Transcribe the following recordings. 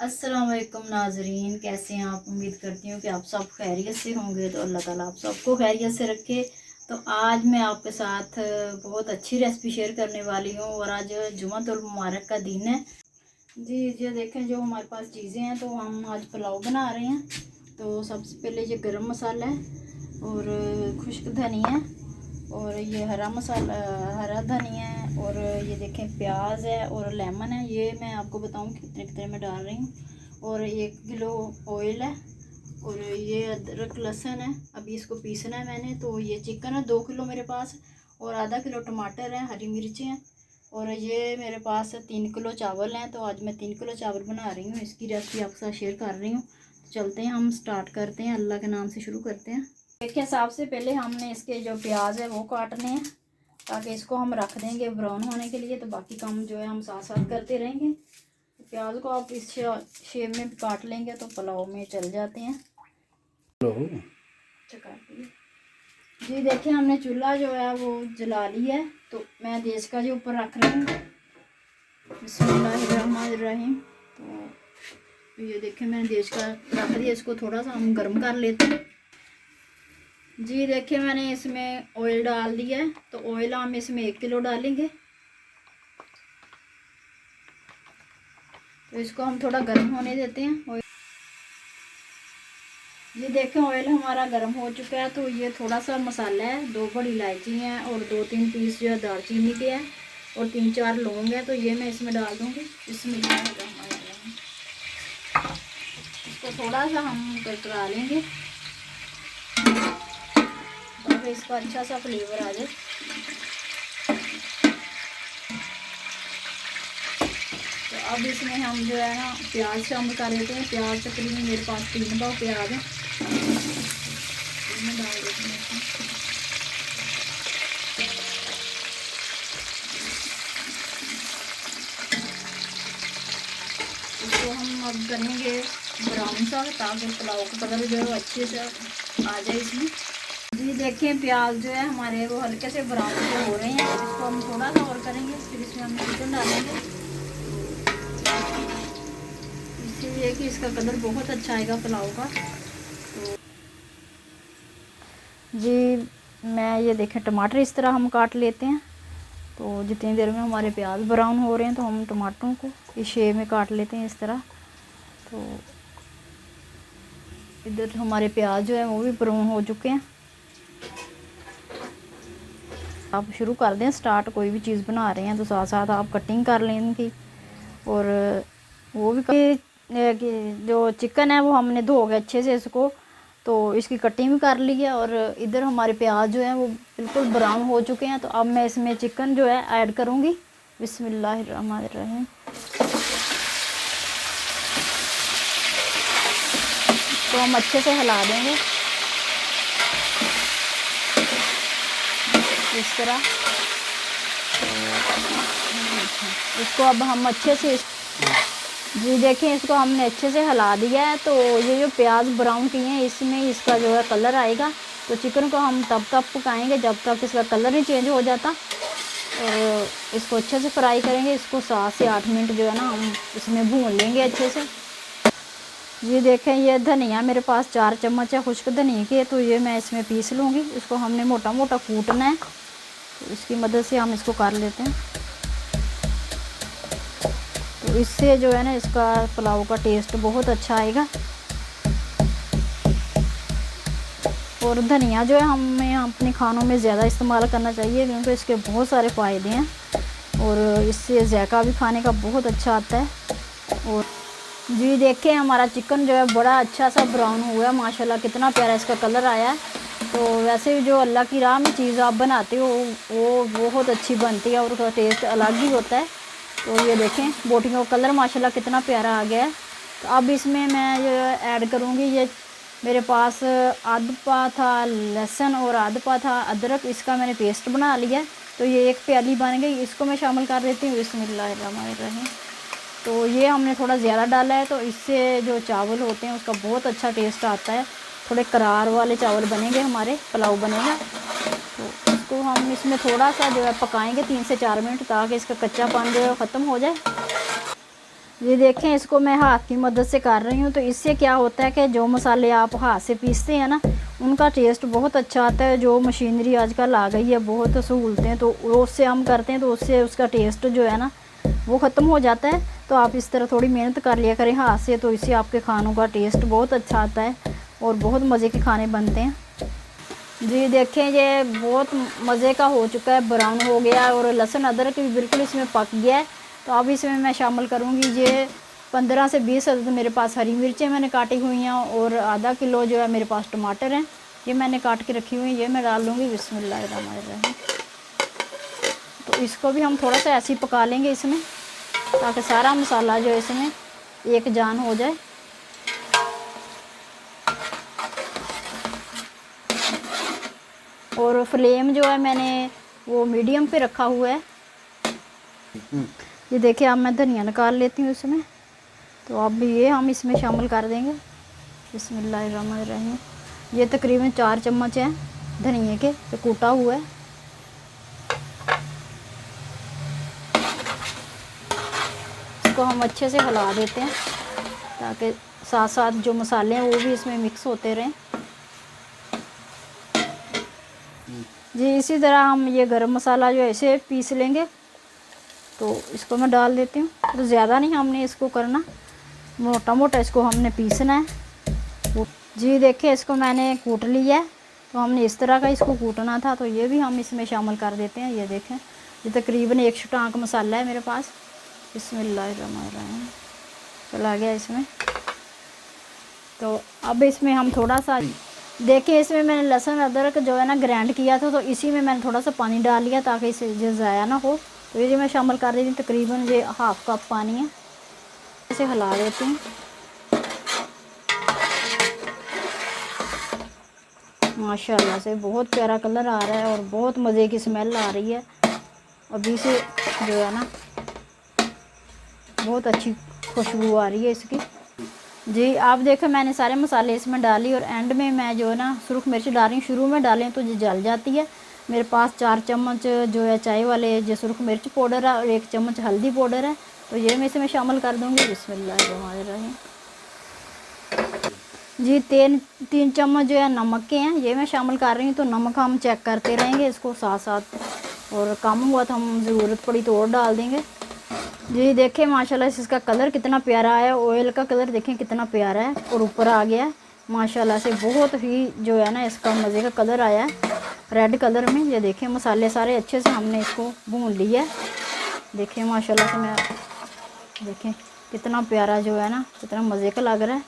अस्सलाम वालेकुम नाजरीन, कैसे हैं आप। उम्मीद करती हूँ कि आप सब खैरियत से होंगे। तो अल्लाह ताला आप सबको खैरियत से रखे। तो आज मैं आपके साथ बहुत अच्छी रेसिपी शेयर करने वाली हूँ और आज जुमातुल मुबारक का दिन है। जी ये देखें, जो हमारे पास चीज़ें हैं, तो हम आज पुलाव बना रहे हैं। तो सबसे पहले ये गरम मसाला है और खुश्क धनिया है और ये हरा मसाला, हरा धनिया है और ये देखें प्याज है और लेमन है। ये मैं आपको बताऊं कितने कितने में डाल रही हूँ। और 1 किलो ऑयल है और ये अदरक लहसुन है। अभी इसको पीसना है मैंने। तो ये चिकन है 2 किलो मेरे पास और आधा किलो टमाटर है, हरी मिर्ची हैं और ये मेरे पास 3 किलो चावल हैं। तो आज मैं 3 किलो चावल बना रही हूँ, इसकी रेसिपी आपके साथ शेयर कर रही हूँ। तो चलते हैं, हम स्टार्ट करते हैं। अल्लाह के नाम से शुरू करते हैं। देखिए, सबसे पहले हमने इसके जो प्याज है वो काटने हैं ताकि इसको हम रख देंगे ब्राउन होने के लिए। तो बाकी काम जो है हम साथ साथ करते रहेंगे। तो प्याज को आप इस शेप में काट लेंगे तो पुलाव में चल जाते हैं। जी देखिए, हमने चूल्हा जो है वो जला लिया है। तो मैं गैस का जो ऊपर रख रही हूँ, बिस्मिल्लाहिर्रहमानिर्रहीम। तो ये देखें, मैंने गैस का रख दिया। इसको थोड़ा सा हम गर्म कर लेते हैं। जी देखिए, मैंने इसमें ऑयल डाल दिया है। तो ऑयल हम इसमें 1 किलो डालेंगे। तो इसको हम थोड़ा गर्म होने देते हैं। ऑयल, ये देखें ऑयल हमारा गर्म हो चुका है। तो ये थोड़ा सा मसाला है, 2 बड़ी इलायची हैं और 2-3 पीस जो है दालचीनी के हैं और 3-4 लौंग हैं। तो ये मैं इसमें डाल दूँगी। इसमें इसको थोड़ा सा हम करकरा लेंगे ताकि इसका अच्छा सा फ्लेवर आ जाए। तो अब इसमें हम जो है ना प्याज शामिल कर लेते हैं। प्याज तकरीबन मेरे पास 3 पाव प्याज है, डाल देते हैं। इसको हम अब करेंगे ब्राउन सा ताकि पुलाव का कलर जो है अच्छे से आ जाए इसमें। जी देखें, प्याज जो है हमारे वो हल्के से ब्राउन से हो रहे हैं। इसको हम थोड़ा सा और करेंगे, फिर इसमें हम चिकन डालेंगे। इसलिए कि इसका कलर बहुत अच्छा आएगा पुलाव का। तो जी मैं ये देखें, टमाटर इस तरह हम काट लेते हैं। तो जितनी देर में हमारे प्याज ब्राउन हो रहे हैं तो हम टमाटरों को इस शेप में काट लेते हैं इस तरह। तो इधर हमारे प्याज जो है वो भी ब्राउन हो चुके हैं। आप शुरू कर दें स्टार्ट, कोई भी चीज़ बना रहे हैं तो साथ साथ आप कटिंग कर लें इनकी। और वो भी जो चिकन है वो हमने धो के अच्छे से इसको, तो इसकी कटिंग भी कर ली है। और इधर हमारे प्याज जो है वो बिल्कुल ब्राउन हो चुके हैं। तो अब मैं इसमें चिकन जो है ऐड करूँगी। बिस्मिल्लाहिर्रहमानिर्रहीम। तो हम अच्छे से हिला देंगे इस तरह। इसको अब हम अच्छे से, जी देखें, इसको हमने अच्छे से हिला दिया है। तो ये जो प्याज ब्राउन किए हैं इसमें इसका जो है कलर आएगा। तो चिकन को हम तब तक पकाएंगे जब तक इसका कलर नहीं चेंज हो जाता। और इसको अच्छे से फ्राई करेंगे। इसको 7 से 8 मिनट जो है ना हम इसमें भून लेंगे अच्छे से। ये देखें, ये धनिया मेरे पास 4 चम्मच है खुश्क धनिया के। तो ये मैं इसमें पीस लूँगी। इसको हमने मोटा मोटा कूटना है, तो इसकी मदद से हम इसको कर लेते हैं। तो इससे जो है ना इसका पुलाव का टेस्ट बहुत अच्छा आएगा। और धनिया जो है हमें अपने खानों में ज़्यादा इस्तेमाल करना चाहिए क्योंकि इसके बहुत सारे फ़ायदे हैं और इससे जायका भी खाने का बहुत अच्छा आता है। और जी देखिए, हमारा चिकन जो है बड़ा अच्छा सा ब्राउन हुआ है। माशाल्लाह कितना प्यारा इसका कलर आया है। तो वैसे भी जो अल्लाह की राह में चीज़ आप बनाते हो वो बहुत अच्छी बनती है और उसका टेस्ट अलग ही होता है। तो ये देखें, बोटियों का कलर माशाल्लाह कितना प्यारा आ गया है। तो अब इसमें मैं ये ऐड करूँगी, ये मेरे पास आध पा था लहसुन और आध पा था अदरक, इसका मैंने पेस्ट बना लिया है। तो ये 1 प्याली बन गई, इसको मैं शामिल कर देती हूँ। बिस्मिल्लाहिर्रहमानिर्रहीम। तो ये हमने थोड़ा ज़्यादा डाला है, तो इससे जो चावल होते हैं उसका बहुत अच्छा टेस्ट आता है। थोड़े करार वाले चावल बनेंगे, हमारे पुलाव बनेगा। तो इसको हम इसमें थोड़ा सा जो है पकाएंगे 3 से 4 मिनट ताकि इसका कच्चापन जो है ख़त्म हो जाए। ये देखें, इसको मैं हाथ की मदद से कर रही हूँ। तो इससे क्या होता है कि जो मसाले आप हाथ से पीसते हैं ना, उनका टेस्ट बहुत अच्छा आता है। जो मशीनरी आजकल आ गई है, बहुत सहूलतें, तो उससे हम करते हैं तो उससे उसका टेस्ट जो है ना वो ख़त्म हो जाता है। तो आप इस तरह थोड़ी मेहनत कर लिया करें हाथ से, तो इससे आपके खानों का टेस्ट बहुत अच्छा आता है और बहुत मज़े के खाने बनते हैं। जी देखें, ये बहुत मज़े का हो चुका है, ब्राउन हो गया है और लहसुन अदरक भी बिल्कुल इसमें पक गया है। तो अब इसमें मैं शामिल करूँगी ये 15 से 20 अदद मेरे पास हरी मिर्चें मैंने काटी हुई हैं और आधा किलो जो है मेरे पास टमाटर हैं, ये मैंने काट के रखी हुई है, ये मैं डाल लूँगी। बिस्मिल्लाहिर्रहमानिर्रहीम। तो इसको भी हम थोड़ा सा ऐसे ही पका लेंगे इसमें, ताकि सारा मसाला जो है इसमें एक जान हो जाए। और फ्लेम जो है मैंने वो मीडियम पे रखा हुआ है। ये देखिए, अब मैं धनिया निकाल लेती हूँ इसमें। तो अब भी ये हम इसमें शामिल कर देंगे। बिस्मिल्लाहिर्रहमानिर्रहीम। ये तकरीबन 4 चम्मच हैं धनिए के, तो कूटा हुआ है। इसको हम अच्छे से हिला देते हैं ताकि साथ साथ जो मसाले हैं वो भी इसमें मिक्स होते रहें। जी इसी तरह हम ये गरम मसाला जो ऐसे पीस लेंगे। तो इसको मैं डाल देती हूँ। तो ज़्यादा नहीं हमने इसको करना, मोटा मोटा इसको हमने पीसना है। जी देखिए, इसको मैंने कूट लिया है। तो हमने इस तरह का इसको कूटना था, तो ये भी हम इसमें शामिल कर देते हैं। ये देखें, ये तकरीबन 1 छटांक मसाला है मेरे पास। बिस्मिल्लाहिर्रहमानिर्रहीम। चला गया इसमें। तो अब इसमें हम थोड़ा सा देखिए, इसमें मैंने लहसुन अदरक जो है ना ग्राइंड किया था, तो इसी में मैंने थोड़ा सा पानी डाल लिया ताकि इसे जो ज़ाया ना हो। तो ये मैं शामिल कर देती हूँ, तकरीबन ये हाफ़ कप पानी है। इसे हिला देती हूँ। माशाल्लाह से बहुत प्यारा कलर आ रहा है और बहुत मज़े की स्मेल आ रही है। अभी से जो है ना बहुत अच्छी खुशबू आ रही है इसकी। जी आप देखो, मैंने सारे मसाले इसमें डाली और एंड में मैं जो है ना सुरख मिर्च डाल रही हूँ। शुरू में डालें तो ये जल जाती है। मेरे पास 4 चम्मच जो है चाय वाले जो सुरख मिर्च पाउडर है और 1 चम्मच हल्दी पाउडर है, तो ये मैं इसमें शामिल कर दूँगी। बिस्मिल्लाहिर्रहमानिर्रहीम। जी 3 चम्मच जो है नमक के हैं, ये मैं शामिल कर रही हूँ। तो नमक हम चेक करते रहेंगे इसको साथ साथ, और कम हुआ तो हम ज़रूरत पड़ी तो और डाल देंगे। जी देखें, माशाल्लाह से इसका कलर कितना प्यारा है। ऑयल का कलर देखें कितना प्यारा है और ऊपर आ गया है। माशाल्लाह से बहुत ही जो है ना इसका मज़े का कलर आया है, रेड कलर में। ये देखें, मसाले सारे अच्छे से हमने इसको भून लिया है। देखें माशाल्लाह से, मैं देखें कितना प्यारा जो है ना, कितना मज़े का लग रहा है।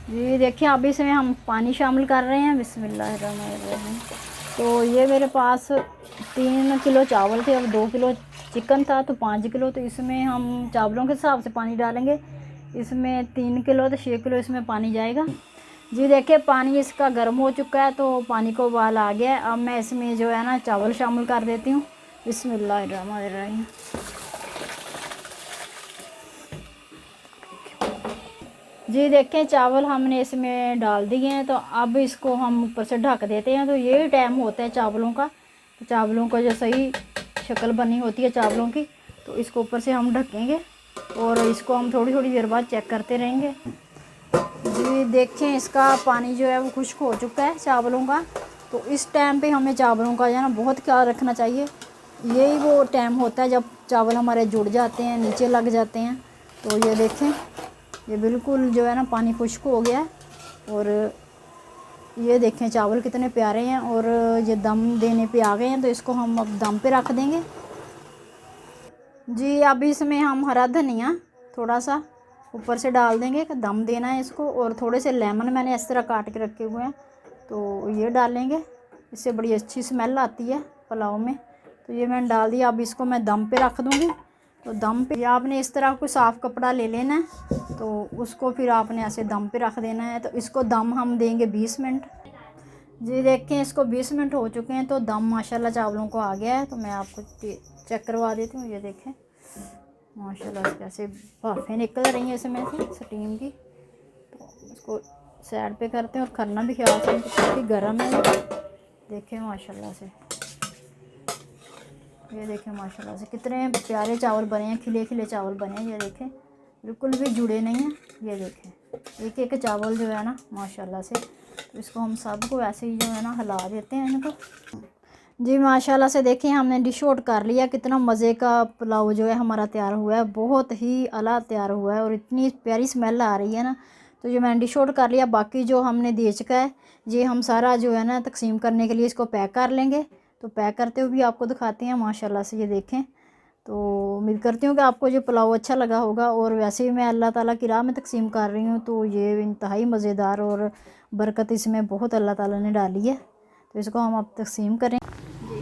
जी देखिए, अब इसमें हम पानी शामिल कर रहे हैं। बिस्मिल्लाहिर्रहमानिर्रहीम। तो ये मेरे पास 3 किलो चावल थे और 2 किलो चिकन था, तो 5 किलो। तो इसमें हम चावलों के हिसाब से पानी डालेंगे। इसमें 3 किलो तो 6 किलो इसमें पानी जाएगा। जी देखिए, पानी इसका गर्म हो चुका है, तो पानी को उबाल आ गया है। अब मैं इसमें जो है ना चावल शामिल कर देती हूँ। बिस्मिल्लाहिर्रहमानिर्रहीम। जी देखें, चावल हमने इसमें डाल दिए हैं। तो अब इसको हम ऊपर से ढक देते हैं। तो ये टाइम होता है चावलों का, तो चावलों का जो सही शक्ल बनी होती है चावलों की, तो इसको ऊपर से हम ढकेंगे और इसको हम थोड़ी थोड़ी देर बाद चेक करते रहेंगे। जी देखें, इसका पानी जो है वो खुश्क हो चुका है चावलों का। तो इस टाइम पे हमें चावलों का जो है ना बहुत ख्याल रखना चाहिए। यही वो टाइम होता है जब चावल हमारे जुड़ जाते हैं, नीचे लग जाते हैं। तो ये देखें, ये बिल्कुल जो है ना पानी खुश्क हो गया है। और ये देखें चावल कितने प्यारे हैं और ये दम देने पे आ गए हैं। तो इसको हम अब दम पे रख देंगे। जी अब इसमें हम हरा धनिया थोड़ा सा ऊपर से डाल देंगे कि दम देना है इसको। और थोड़े से लेमन मैंने इस तरह काट के रखे हुए हैं, तो ये डालेंगे। इससे बड़ी अच्छी स्मेल आती है पुलाव में। तो ये मैंने डाल दिया। अब इसको मैं दम पे रख दूँगी। तो दम पे आपने इस तरह कोई साफ़ कपड़ा ले लेना है, तो उसको फिर आपने ऐसे दम पे रख देना है। तो इसको दम हम देंगे 20 मिनट। जी देखें, इसको 20 मिनट हो चुके हैं, तो दम माशाल्लाह चावलों को आ गया है। तो मैं आपको चेक करवा देती हूँ। ये देखें माशाल्लाह से कैसे भाफ़ें निकल रही हैं इसमें से स्टीम की। तो इसको साइड पे करते हैं और करना भी ख्याल से, काफ़ी गर्म है। देखें माशाल्लाह से ये देखें माशाल्लाह से कितने प्यारे चावल बने हैं, खिले खिले चावल बने हैं। ये देखें बिल्कुल भी जुड़े नहीं हैं। ये देखें एक एक चावल जो है ना माशाल्लाह से। तो इसको हम सबको ऐसे ही जो है ना हिला देते हैं इनको। जी माशाल्लाह से देखिए हमने डिश आउट कर लिया। कितना मज़े का पुलाव जो है हमारा तैयार हुआ है, बहुत ही अला तैयार हुआ है और इतनी प्यारी स्मेल आ रही है ना। तो जो मैंने डिश आउट कर लिया, बाकी जो हमने दे चुका है ये हम सारा जो है ना तकसीम करने के लिए इसको पैक कर लेंगे। तो पैक करते हुए भी आपको दिखाते हैं माशाल्लाह से। ये देखें, तो उम्मीद करती हूँ कि आपको ये पुलाव अच्छा लगा होगा। और वैसे ही मैं अल्लाह ताला की राह में तकसीम कर रही हूँ, तो ये इंतहाई मज़ेदार और बरकत इसमें बहुत अल्लाह ताला ने डाली है। तो इसको हम अब तकसीम करें जी।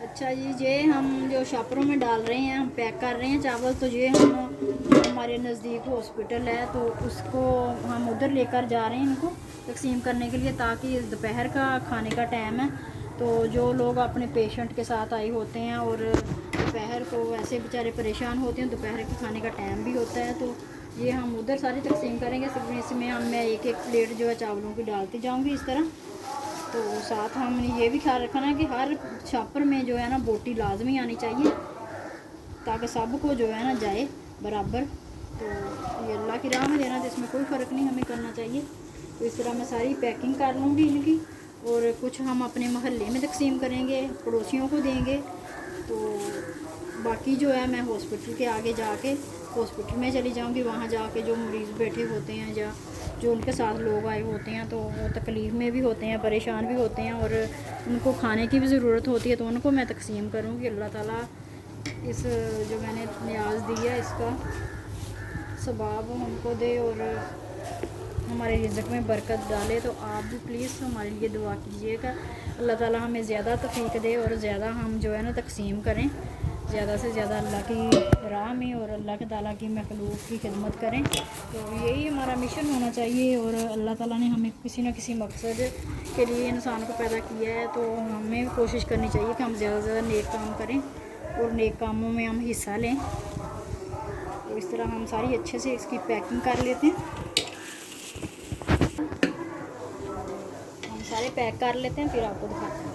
अच्छा जी, ये हम जो शापरों में डाल रहे हैं, हम पैक कर रहे हैं चावल। तो ये हम हमारे नज़दीक हॉस्पिटल है तो उसको हम उधर लेकर जा रहे हैं इनको तकसीम करने के लिए, ताकि दोपहर का खाने का टाइम है। तो जो लोग अपने पेशेंट के साथ आए होते हैं और दोपहर को वैसे बेचारे परेशान होते हैं, दोपहर के खाने का टाइम भी होता है, तो ये हम उधर सारी तकसीम करेंगे। सिर्फ इसमें मैं एक एक प्लेट जो है चावलों की डालती जाऊँगी इस तरह। तो साथ हमने ये भी ख्याल रखना है कि हर छापर में जो है ना बोटी लाजमी आनी चाहिए, ताकि सबको जो है ना जाए बराबर। तो ये अल्लाह की राह में देना, तो इसमें कोई फ़र्क नहीं हमें करना चाहिए। तो इस तरह मैं सारी पैकिंग कर लूँगी इनकी, और कुछ हम अपने मोहल्ले में तकसीम करेंगे, पड़ोसियों को देंगे। तो बाकी जो है मैं हॉस्पिटल के आगे जाके हॉस्पिटल में चली जाऊँगी। वहाँ जाके जो मरीज़ बैठे होते हैं या जो उनके साथ लोग आए होते हैं, तो वो तकलीफ़ में भी होते हैं, परेशान भी होते हैं और उनको खाने की भी ज़रूरत होती है, तो उनको मैं तकसीम करूँगी। अल्लाह ताला इस जो मैंने न्याज दी है इसका सवाब हमको दे और हमारे रिज़्क़ में बरकत डाले। तो आप भी प्लीज़ हमारे लिए दुआ कीजिएगा, अल्लाह ताला हमें ज़्यादा तौफ़ीक दे और ज़्यादा हम जो है ना तकसीम करें, ज़्यादा से ज़्यादा अल्लाह की राह में और अल्लाह के ताला की मखलूक की खिदमत करें। तो यही हमारा मिशन होना चाहिए। और अल्लाह ताला ने हमें किसी न किसी मकसद के लिए इंसान को पैदा किया है, तो हमें कोशिश करनी चाहिए कि हम ज़्यादा से ज़्यादा नेक काम करें और नेक कामों में हम हिस्सा लें। तो इस तरह हम सारी अच्छे से इसकी पैकिंग कर लेते हैं। हम सारे पैक कर लेते हैं, फिर आपको दिखाते हैं।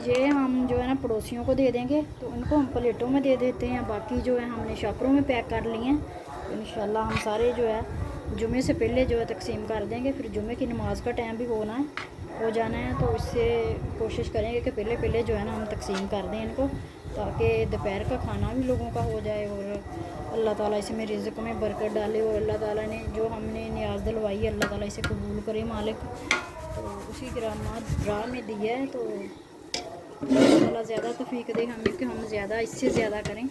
ये हम जो है ना पड़ोसियों को दे देंगे, तो उनको हम प्लेटों में दे देते हैं। बाकी जो है हमने शापरों में पैक कर लिए हैं। तो इंशाल्लाह हम सारे जो है जुमे से पहले जो है तकसीम कर देंगे। फिर जुमे की नमाज़ का टाइम भी हो जाना है, तो इससे कोशिश करेंगे कि पहले पहले जो है ना हम तकसीम कर दें इनको, ताकि दोपहर का खाना भी लोगों का हो जाए और अल्लाह ताला इसमें रिज़्क़ में बरकत डाले। और अल्लाह ताला ने जो हमने न्याज दिलवाई है, अल्लाह ताला इसे कबूल करे मालिक। तो उसी की राह में दिया है, तो अल्लाह ज़्यादा तौफ़ीक दे हमें कि हम ज़्यादा इससे ज़्यादा करें।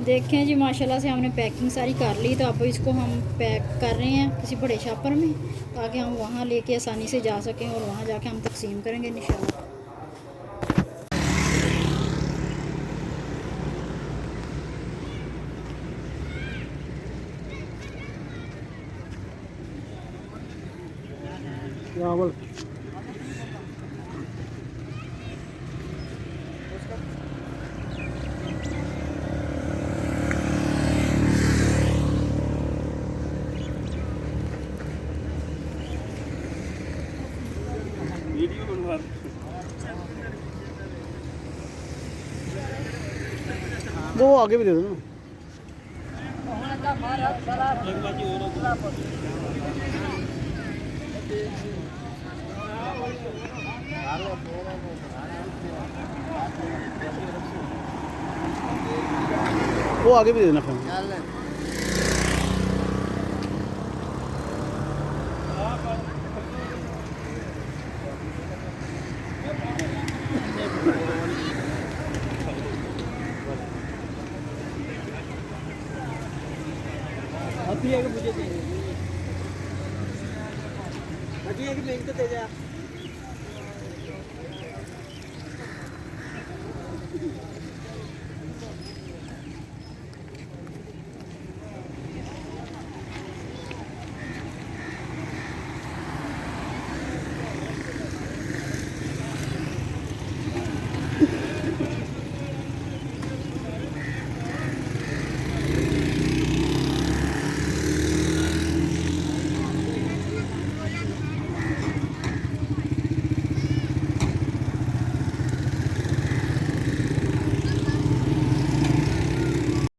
देखें जी माशाल्लाह से हमने पैकिंग सारी कर ली। तो अब इसको हम पैक कर रहे हैं किसी बड़े शापर में, ताकि हम वहाँ लेके आसानी से जा सकें और वहाँ जाके हम तकसीम करेंगे इंशाल्लाह। चावल वीडियो बनवा वो आगे भी दे दो ना। वो आगे भी दे देना फिर। अभी आगे मुझे चाहिए, अभी आगे बैंक तो दे जा।